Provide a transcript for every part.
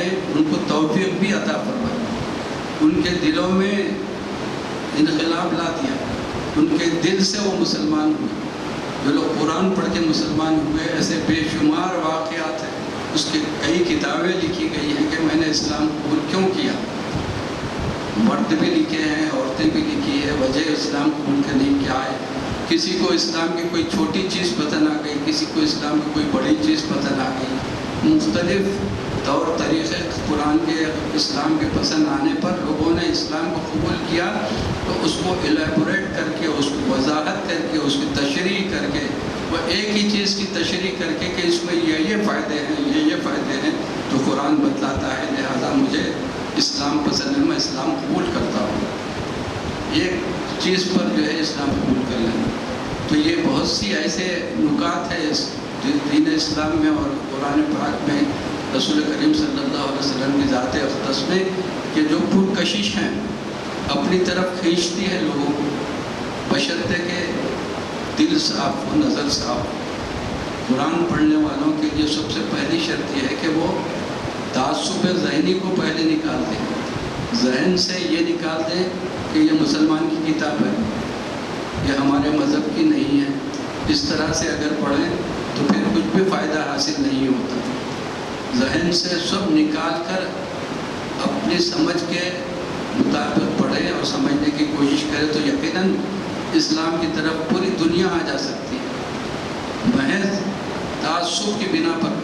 ان کو توفیق بھی عطا فرمائے، ان کے دلوں میں انقلاب لا دیا، ان کے دل سے وہ مسلمان ہوئے۔ جو لوگ قرآن پڑھ کے مسلمان ہوئے، ایسے بے شمار واقعات ہیں، اس کی کئی کتابیں لکھی گئی ہیں کہ میں نے اسلام قبول کیوں کیا۔ مرد بھی لکھے ہیں، عورتیں بھی لکھی ہے، وجہ اسلام قبول کرنے کی کیا ہے۔ کسی کو اسلام کی کوئی چھوٹی چیز پسند آ گئی، کسی کو اسلام کی کوئی بڑی چیز پسند آ گئی۔ مختلف طور طریقے قرآن کے اسلام کے پسند آنے پر لوگوں نے اسلام کو قبول کیا، تو اس کو الیبوریٹ کر کے، اس کو وضاحت کر کے، اس کی تشریح کر کے، وہ ایک ہی چیز کی تشریح کر کے کہ اس میں یہ فائدے ہیں، یہ فائدے ہیں، تو قرآن بتلاتا ہے لہذا مجھے اسلام پسند ہے، میں اسلام قبول کرتا ہوں۔ ایک چیز پر جو ہے اسلام قبول کر لیں، تو یہ بہت سی ایسے نکات ہیں اس دین اسلام میں اور قرآن پاک میں رسول کریم صلی اللہ علیہ وسلم کی ذات اقدس میں، کہ جو پرکشش ہیں، اپنی طرف کھینچتی ہے لوگوں کو، بشرطے کہ دل صاف ہو، نظر صاف ہو۔ قرآن پڑھنے والوں کے لیے سب سے پہلی شرط یہ ہے کہ وہ تعصب ذہنی کو پہلے نکال دیں، ذہن سے یہ نکال دیں کہ یہ مسلمان کی کتاب ہے، یہ ہمارے مذہب کی نہیں ہے۔ اس طرح سے اگر پڑھیں تو پھر کچھ بھی فائدہ حاصل نہیں ہوتا۔ ذہن سے سب نکال کر اپنی سمجھ کے مطابق پڑھیں اور سمجھنے کی کوشش کریں تو یقیناً اسلام کی طرف پوری دنیا آ جا سکتی ہے۔ محض تعصب کی بنا پر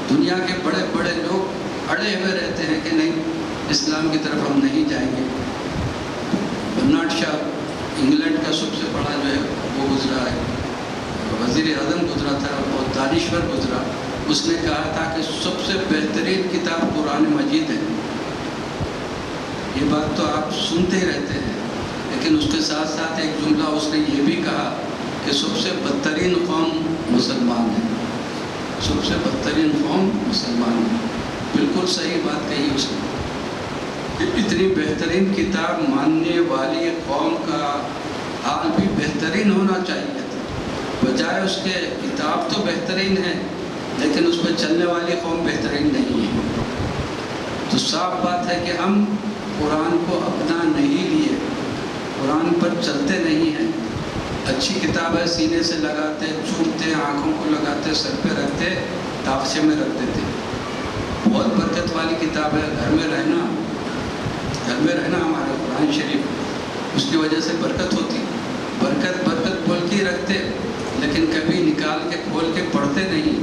دنیا کے بڑے بڑے لوگ اڑے ہوئے رہتے ہیں کہ نہیں، اسلام کی طرف ہم نہیں جائیں گے۔ برنارڈ شاہ انگلینڈ کا سب سے بڑا جو ہے وہ گزرا ہے، وزیر اعظم گزرا تھا، بہت دانشور گزرا۔ اس نے کہا تھا کہ سب سے بہترین کتاب قرآن مجید ہے۔ یہ بات تو آپ سنتے رہتے ہیں، لیکن اس کے ساتھ ساتھ ایک جملہ اس نے یہ بھی کہا کہ سب سے بدترین قوم مسلمان ہے، سب سے بدترین قوم مسلمان ہے۔ بالکل صحیح بات کہی اس نے کہ اتنی بہترین کتاب ماننے والی قوم کا حال بھی بہترین ہونا چاہیے تھا، بجائے اس کے کتاب تو بہترین ہے لیکن اس پہ چلنے والی قوم بہترین نہیں ہے۔ تو صاف بات ہے کہ ہم قرآن کو اپنا نہیں لیے، قرآن پر چلتے نہیں ہیں۔ اچھی کتاب ہے، سینے سے لگاتے، چھوٹتے، آنکھوں کو لگاتے، سر پہ رکھتے، تاخچے میں رکھ دیتے۔ بہت برکت والی کتاب ہے، گھر میں رہنا ہمارا قرآن شریف، اس کی وجہ سے برکت ہوتی، برکت بول کے رکھتے لیکن کبھی نکال کے کھول کے پڑھتے نہیں۔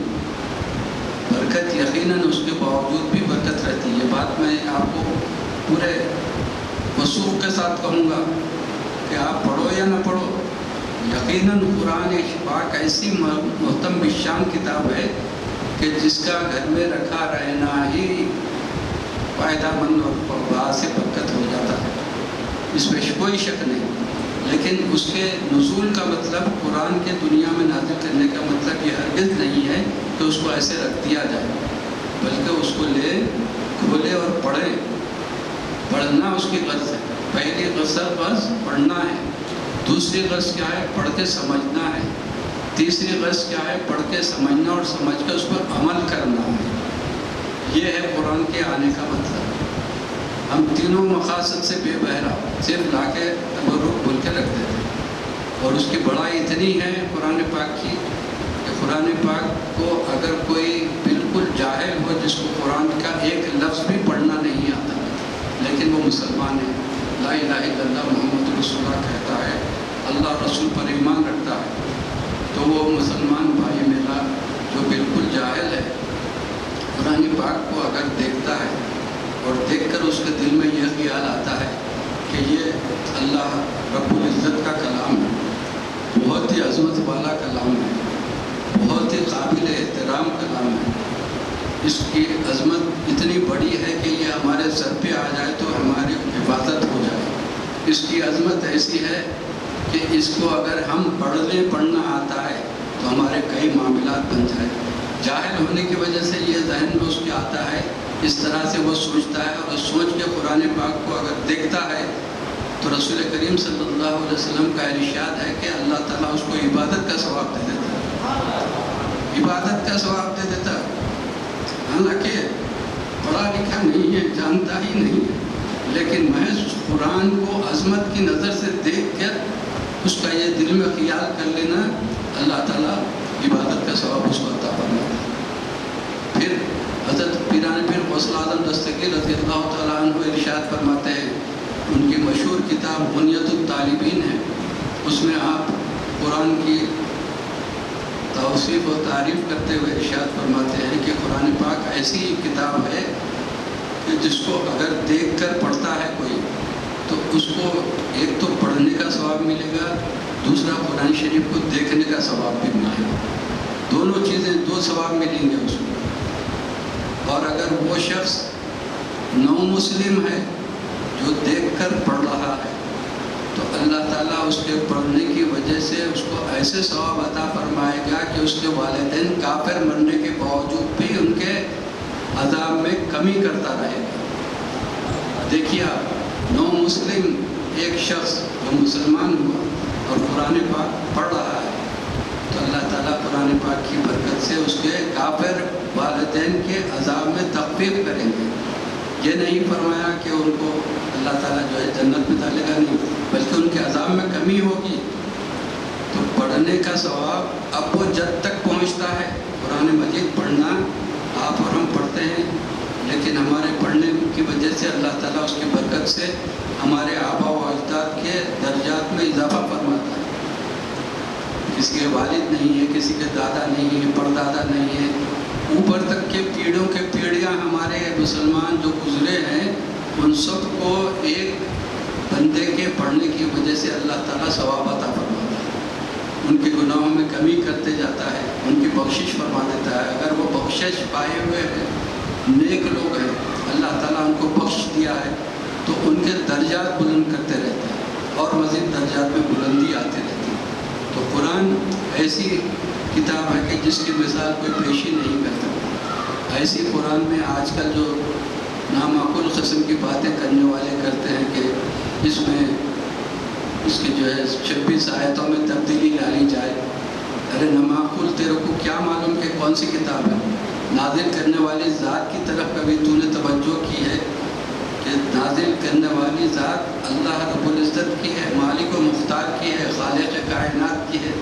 برکت یقیناً اس کے باوجود بھی برکت رہتی ہے۔ یہ بات میں آپ کو پورے وثوق کے ساتھ کہوں گا کہ آپ پڑھو یا نہ پڑھو، یقیناً قرآن پاک ایسی محترم بشان کتاب ہے کہ جس کا گھر میں رکھا رہنا ہی فائدہ مند اور باعث برکت ہو جاتا ہے، اس میں کوئی شک نہیں۔ لیکن اس کے نزول کا مطلب، قرآن کے دنیا میں نازل کرنے کا مطلب یہ ہرگز نہیں ہے کہ اس کو ایسے رکھ دیا جائے، بلکہ اس کو لے، کھولے اور پڑھے۔ پڑھنا اس کی غرض ہے، پہلی غرض پڑھنا ہے، دوسری غرض کیا ہے؟ پڑھ کے سمجھنا ہے، تیسری غرض کیا ہے؟ پڑھ کے سمجھنا اور سمجھ کے اس پر عمل کرنا ہے۔ یہ ہے قرآن کے آنے کا مطلب۔ ہم تینوں مقاصد سے بے بہرا صرف لا کے تبرک بول کے رکھ دیتے ہیں، اور اس کی بڑائی اتنی ہے قرآن پاک کی کہ قرآن پاک کو اگر کوئی بالکل جاہل ہو، جس کو قرآن کا ایک لفظ بھی پڑھنا نہیں آتا، لیکن وہ مسلمان ہے، لا الہ الا اللہ محمد رسول اللہ کہتا ہے، اللہ رسول پر ایمان رکھتا ہے، تو وہ مسلمان بھائی میرا جو بالکل جاہل ہے، قرآن پاک کو اگر دیکھتا ہے اور دیکھ کر اس کے دل میں یہ خیال آتا ہے کہ یہ اللہ رب العزت کا کلام ہے، بہت ہی عظمت والا کلام ہے، بہت ہی قابل احترام کلام ہے، اس کی عظمت اتنی بڑی ہے کہ یہ ہمارے سر پہ آ جائے تو ہماری حفاظت ہو جائے۔ اس کی عظمت ایسی ہے کہ اس کو اگر ہم پڑھنا آتا ہے تو ہمارے کئی معاملات بن جائے۔ جاہل ہونے کی وجہ سے یہ ذہن میں اس کے آتا ہے، اس طرح سے وہ سوچتا ہے، اور سوچ کے قرآن پاک کو اگر دیکھتا ہے تو رسول کریم صلی اللہ علیہ وسلم کا ارشاد ہے کہ اللہ تعالیٰ اس کو عبادت کا ثواب دے دیتا ہے، عبادت کا ثواب دے دیتا ہے۔ حالانکہ پڑھا لکھا دیکھا نہیں ہے، جانتا ہی نہیں ہے، لیکن محض قرآن کو عظمت کی نظر سے دیکھ کر اس کا یہ دل میں خیال کر لینا، اللہ تعالیٰ عبادت کا ثواب اس کو عطا فرماتا ہے۔ پھر حضرت پیران پیر غوث اعظم دستگیر رضی اللہ تعالیٰ عنہ ارشاد فرماتے ہیں، ان کی مشہور کتاب بنیت الطالبین ہے، اس میں آپ قرآن کی توصیف و تعریف کرتے ہوئے ارشاد فرماتے ہیں کہ قرآن پاک ایسی کتاب ہے کہ جس کو اگر دیکھ کر پڑھتا ہے کوئی تو اس کو ایک تو پڑھنے کا ثواب ملے گا، دوسرا قرآن شریف کو دیکھنے کا ثواب بھی ملے گا، دونوں چیزیں، دو ثواب ملیں گے اس کو۔ اور اگر وہ شخص نو مسلم ہے جو دیکھ کر پڑھ رہا ہے تو اللہ تعالیٰ اس کے پڑھنے کی وجہ سے اس کو ایسے ثواب عطا فرمائے گا کہ اس کے والدین کافر مرنے کے باوجود بھی ان کے عذاب میں کمی کرتا رہے گا۔ دیکھیے آپ، نو مسلم ایک شخص جو مسلمان ہوا اور قرآن پاک پڑھ رہا ہے تو اللہ تعالیٰ قرآن پاک کی برکت سے اس کے کافر والدین کے عذاب میں تخفیف کریں گے۔ یہ نہیں فرمایا کہ ان کو اللہ تعالیٰ جو ہے جنت میں ڈالے گا، نہیں، بلکہ ان کے عذاب میں کمی ہوگی۔ تو پڑھنے کا ثواب اب وہ جد تک پہنچتا ہے، قرآن مجید پڑھنا آپ اور ہم پڑھتے ہیں، لیکن ہمارے پڑھنے کی وجہ سے اللہ تعالیٰ اس کی برکت سے ہمارے آبا و اجداد کے درجات میں اضافہ فرماتا ہے۔ کسی کے والد نہیں ہے، کسی کے دادا نہیں ہے، پردادا نہیں ہے، اوپر تک کے پیڑھیوں کے پیڑھیاں ہمارے مسلمان جو گزرے ہیں ان سب کو ایک بندے کے پڑھنے کی وجہ سے اللہ تعالیٰ ثواب عطا فرماتا ہے، ان کے گناہوں میں کمی کرتے جاتا ہے، ان کی بخشش فرما دیتا ہے۔ اگر وہ بخشش پائے ہوئے ہیں، نیک لوگ ہیں، اللہ تعالیٰ ان کو بخش دیا ہے تو ان کے درجات بلند کرتے رہتے ہیں اور مزید درجات میں بلندی آتی رہتی ہے۔ تو قرآن ایسی کتاب ہے کہ جس کی مثال کوئی پیشی نہیں کر سکتا۔ ایسی قرآن میں آج کل جو نامعقول قسم کی باتیں کرنے والے کرتے ہیں کہ اس میں اس کی جو ہے 26 آیتوں میں تبدیلی ڈالی جائے۔ ارے نامعقول، تیرے کو کیا معلوم کہ کون سی کتاب ہے؟ نازل کرنے والی ذات کی طرف کبھی تو نے توجہ کی ہے کہ نازل کرنے والی ذات اللہ رب العزت کی ہے، مالک و مختار کی ہے، خالق کائنات کی ہے۔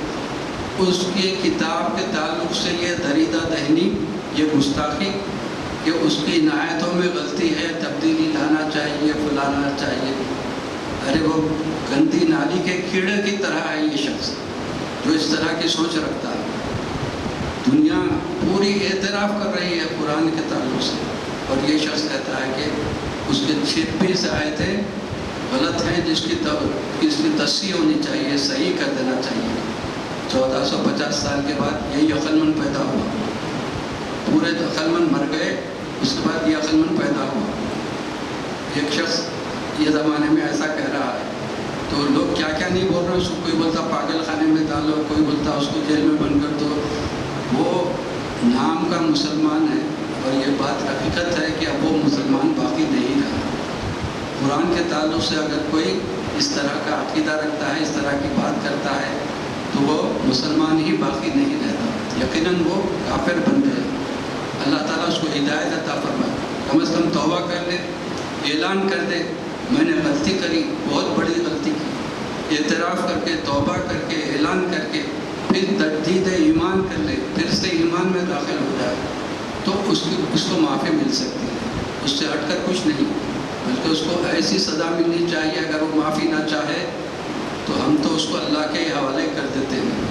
اس کی کتاب کے تعلق سے یہ دریدہ دہنی، یہ گستاخی کہ اس کی عنایتوں میں غلطی ہے، تبدیلی لانا چاہیے، پھلانا چاہیے۔ ارے وہ گندی نالی کے کیڑے کی طرح ہے یہ شخص جو اس طرح کی سوچ رکھتا ہے۔ دنیا پوری اعتراف کر رہی ہے قرآن کے تعلق سے، اور یہ شخص کہتا ہے کہ اس کے 26 آیتیں غلط ہیں، جس کی تصحیح ہونی چاہیے، صحیح کر دینا چاہیے۔ 1450 سال کے بعد یہی عقلمند پیدا ہوا، پورے عقلمند مر گئے، اس کے بعد یہ عقلمند پیدا ہوا۔ ایک شخص یہ زمانے میں ایسا کہہ رہا ہے تو لوگ کیا کیا نہیں بول رہے، اس کو کوئی بولتا پاگل خانے میں ڈالو، کوئی بولتا اس کو جیل میں بند کر دو۔ وہ نام کا مسلمان ہے اور یہ بات حقیقت ہے کہ اب وہ مسلمان باقی نہیں رہا۔ قرآن کے تعلق سے اگر کوئی اس طرح کا عقیدہ رکھتا ہے، اس طرح کی بات کرتا ہے تو وہ مسلمان ہی باقی نہیں رہتا، یقیناً وہ کافر بن گئے۔ اللہ تعالیٰ اس کو ہدایت عطا فرمائے، کم از کم توبہ کر لے، اعلان کر دے میں نے غلطی کری، بہت بڑی غلطی کی، اعتراف کر کے، توبہ کر کے، اعلان کر کے، پھر تجدید ایمان کر لے، پھر سے ایمان میں داخل ہو جائے تو اس کو معافی مل سکتی ہے۔ اس سے ہٹ کر کچھ نہیں، بلکہ اس کو ایسی سزا ملنی چاہیے۔ اگر وہ معافی نہ چاہے تو ہم تو اس کو اللہ کے حوالے کر دیتے ہیں،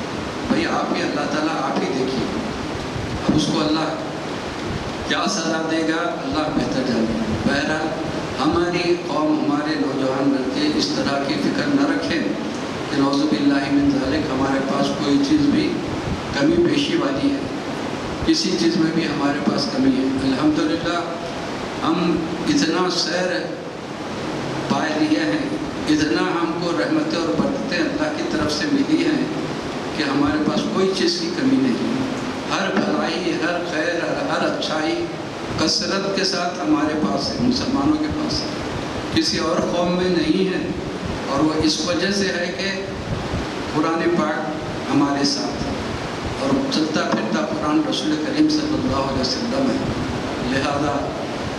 بھائی آپ ہی اللہ تعالیٰ آپ ہی دیکھیے، اب اس کو اللہ کیا سزا دے گا اللہ بہتر جانے۔ بہرحال ہماری قوم، ہمارے نوجوان لڑکے اس طرح کی فکر نہ رکھیں کہ نعوذ باللہ من ذالک ہمارے پاس کوئی چیز بھی کمی بیشی والی ہے، کسی چیز میں بھی ہمارے پاس کمی ہے۔ الحمدللہ ہم اتنا سیر پائے لیے ہیں، اتنا ہم کو رحمتیں اور برکتیں اللہ کی طرف سے ملی ہیں کہ ہمارے پاس کوئی چیز کی کمی نہیں ہے۔ ہر بھلائی، ہر خیر، ہر اچھائی کثرت کے ساتھ ہمارے پاس ہے، مسلمانوں کے پاس ہے، کسی اور قوم میں نہیں ہے۔ اور وہ اس وجہ سے ہے کہ قرآن پاک ہمارے ساتھ ہے اور چلتا پھرتا قرآن رسول کریم صلی اللہ علیہ وسلم ہے۔ لہذا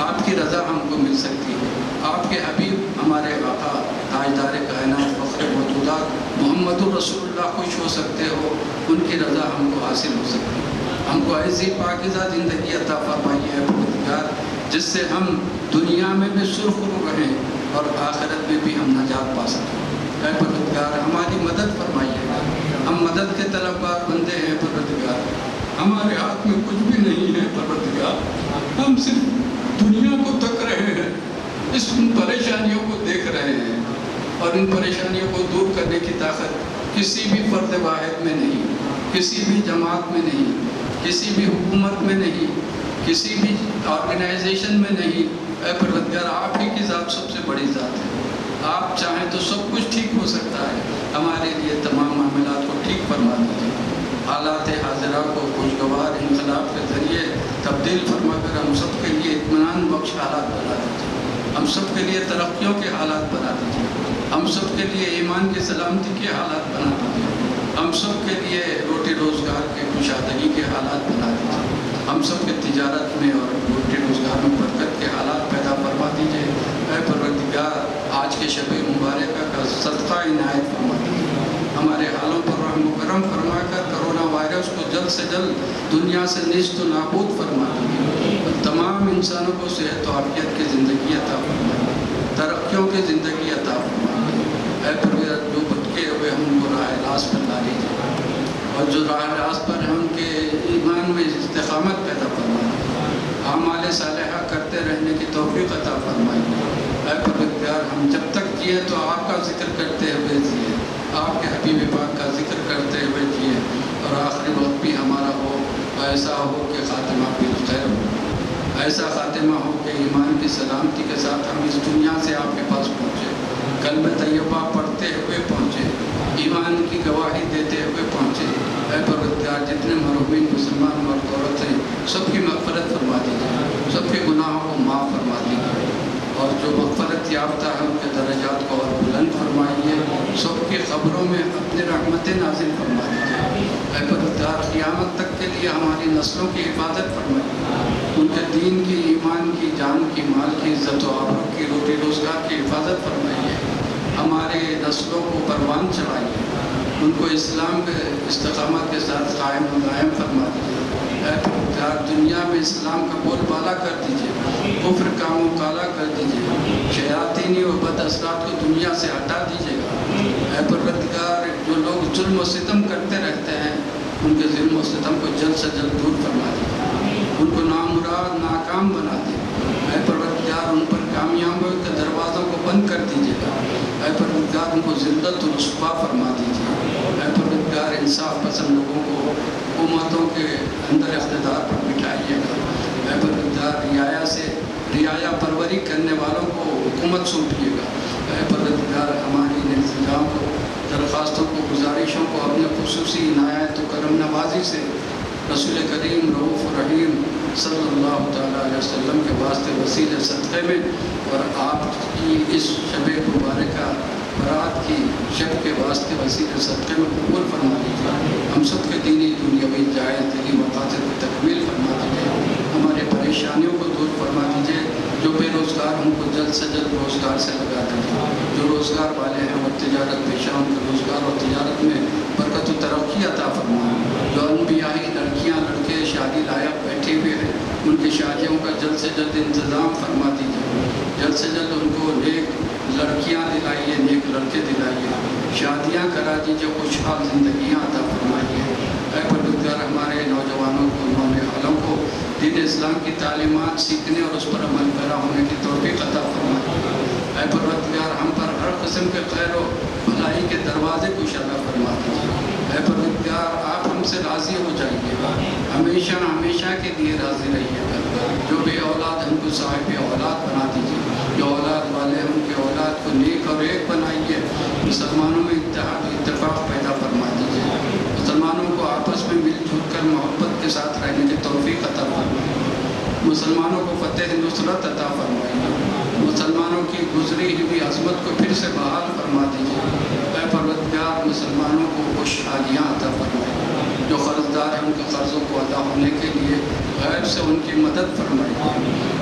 آپ کی رضا ہم کو مل سکتی ہے، آپ کے حبیب ہمارے آقا تاجدار کائنات فخر موجودات محمد الرسول اللہ خوش ہو سکتے ہو، ان کی رضا ہم کو حاصل ہو سکتی ہے۔ ہم کو ایسی پاکیزہ زندگی عطا فرمائی ہے پروردگار، جس سے ہم دنیا میں بھی سرخرو رہیں اور آخرت میں بھی ہم نجات پا سکیں۔ اے پروردگار ہماری مدد فرمائیے گا، ہم مدد کے طلبگار بندے ہیں پروردگار، ہمارے ہاتھ میں کچھ بھی نہیں ہے پروردگار، ہم صرف دنیا کو تک رہے ہیں، اس پریشانیوں کو دیکھ رہے ہیں، اور ان پریشانیوں کو دور کرنے کی طاقت کسی بھی فرد واحد میں نہیں، کسی بھی جماعت میں نہیں، کسی بھی حکومت میں نہیں، کسی بھی آرگنائزیشن میں نہیں۔ اے پروردگار آپ ہی کی ذات سب سے بڑی ذات ہے، آپ چاہیں تو سب کچھ ٹھیک ہو سکتا ہے، ہمارے لیے تمام معاملات کو ٹھیک فرما دیجیے، حالات حاضرہ کو خوشگوار انقلاب کے ذریعے تبدیل فرما کر ہم سب کے لیے اطمینان بخش حالات بنا دیجیے، ہم سب کے لیے ترقیوں کے حالات بنا دیجیے، ہم سب کے لیے ایمان کی سلامتی کے حالات بنا دیجیے، ہم سب کے لیے روٹی روزگار کے کشادگی کے حالات بنا دیجیے، ہم سب کے تجارت میں اور روٹی روزگار میں برکت کے حالات پیدا فرما دیجیے۔ اے پروردگار آج کے شب مبارکہ کا صدقہ عنایت فرما دیجیے، ہمارے حالوں پر رحم و کرم فرما کر کرونا وائرس کو جلد سے جلد دنیا سے نیست و نابود فرما دیجیے، اور تمام انسانوں کو صحت و عافیت کی زندگی عطا فرمائیے، ترقیوں کی زندگی عطا فرمائیے۔ اے پروردگار جو بھٹکے ہوئے ہم کو راہ راست پر لا لیجیے، اور جو راہ راست پر ہم کے ایمان میں استقامت پیدا فرمائیے، اعمال صالحہ کرتے رہنے کی توفیق عطا فرمائیے۔ اے پروردگار ہم جب تک جیے تو آپ کا ذکر کرتے ہوئے جیے، آپ کے حبیب پاک کا ذکر کرتے ہوئے جیے، اور آخری وقت بھی ہمارا ہو ایسا ہو کہ خاتمہ بھی خیر ہو، ایسا خاتمہ ہو کہ ایمان کی سلامتی کے ساتھ ہم اس دنیا سے آپ کے پاس پہنچے، کلمہ طیبہ پڑھتے ہوئے پہنچے، ایمان کی گواہی دیتے ہوئے پہنچے۔ اے پروردگار جتنے مرحومین مسلمان مرد عورت ہیں سب کی مغفرت فرما دیجیے، سب کے گناہوں کو معاف فرما دیجیے، اور جو مغفرت یافتہ ہے ان کے درجات کو اور بلند فرمائیے، سب کی قبروں میں اپنی رحمتیں نازل فرما دیجیے۔ اے پروردگار قیامت تک کے لیے ہماری نسلوں کی حفاظت فرمائیے، ان کے دین کی، ایمان کی، جان کی، مال کی، عزت و آبرو کی، روٹی روزگار کی حفاظت فرمائیے، ہمارے نسلوں کو پروان چڑھائیے، ان کو اسلام کے استقامت کے ساتھ قائم و دائم فرما دیجیے۔ اے پروردگار دنیا میں اسلام کا بول بالا کر دیجیے، کفر کا منہ کالا کر دیجیے، شیاطینی و بد اثرات کو دنیا سے ہٹا دیجیے گا۔ اے پروردگار جو لوگ ظلم و ستم کرتے رہتے ہیں ان کے ظلم و ستم کو جلد سے جلد دور فرما دیجیے، ان کو نامراد ناکام بنا دیجیے۔ اے پروردگار ان پر کامیابیوں کے دروازوں کو بند کر دیجیے گا۔ اے پروردگار ان کو ذلت و رسوا فرما دیجیے۔ اے پروردگار انصاف پسند لوگوں کو حکومتوں کے اندر اقتدار پر بٹھائیے گا۔ اے پروردگار رعایا پروری کرنے والوں کو حکومت سونپیے گا۔ اے پروردگار ہماری انتظام کو، درخواستوں کو، گزارشوں کو اپنے خصوصی عنایت و کرم نوازی سے رسول کریم رؤوف رحیم صلی اللہ تعالیٰ علیہ وسلم کے واسطے وسیلے صدقے میں، اور آپ کی اس شب مبارکہ برات کی شب کے واسطے وسیلے صدقے میں قبول فرما دیجیے، ہم سب کے دینی دنیاوی جائز دینی مقاصد کی تکمیل فرما دیجیے، ہمارے پریشانیوں کو دور فرما دیجیے، جو بے روزگار ان کو جلد سے جلد روزگار سے لگا دیجیے، جو روزگار والے ہیں اور تجارت پیشہ ان کے روزگار اور تجارت میں برکت و ترقی عطا فرمائے، جو انبیائی لڑکیاں لڑکے شادی لائق بیٹھے ہوئے ہیں ان کی شادیوں کا جلد سے جلد انتظام فرما دیجیے، جلد سے جلد ان کو نیک لڑکیاں دلائیے، نیک لڑکے دلائیے، شادیاں کرا دیجیے، خوشحال زندگیاں عطا فرمائیے۔ اے پروردگار ہمارے نوجوانوں کو، نونے والوں کو دین اسلام کی تعلیمات سیکھنے اور اس پر عمل پیرا ہونے کی توفیق عطا فرمائیے۔ اے پروردگار ہم پر ہر قسم کے خیر و بھلائی کے دروازے کو شادہ فرما دیجیے۔ اے پروردگار آپ ہم سے راضی ہو جائیے گا، ہمیشہ ہمیشہ کے لیے راضی رہیے گا، جو بے اولاد ہم کو صاحب اولاد بنا دیجیے، جو اولاد والے ہم کے اولاد کو نیک اور ایک بنائیے، مسلمانوں میں اتحاد و اتفاق پیدا فرما دیجیے، مسلمانوں کو آپس میں مل جل کر محبت کے ساتھ رہنے کی توفیق عطا فرمائیے، مسلمانوں کو فتح نصرت عطا فرمائیے، مسلمانوں کی گزری ہوئی عظمت کو پھر سے بحال فرما دیجیے۔ اے پروردگار مسلمانوں کو خوشحالیاں عطا فرمائیے، جو قرض دار ہیں ان کے قرضوں کو ادا ہونے کے لیے غیب سے ان کی مدد فرمائیے۔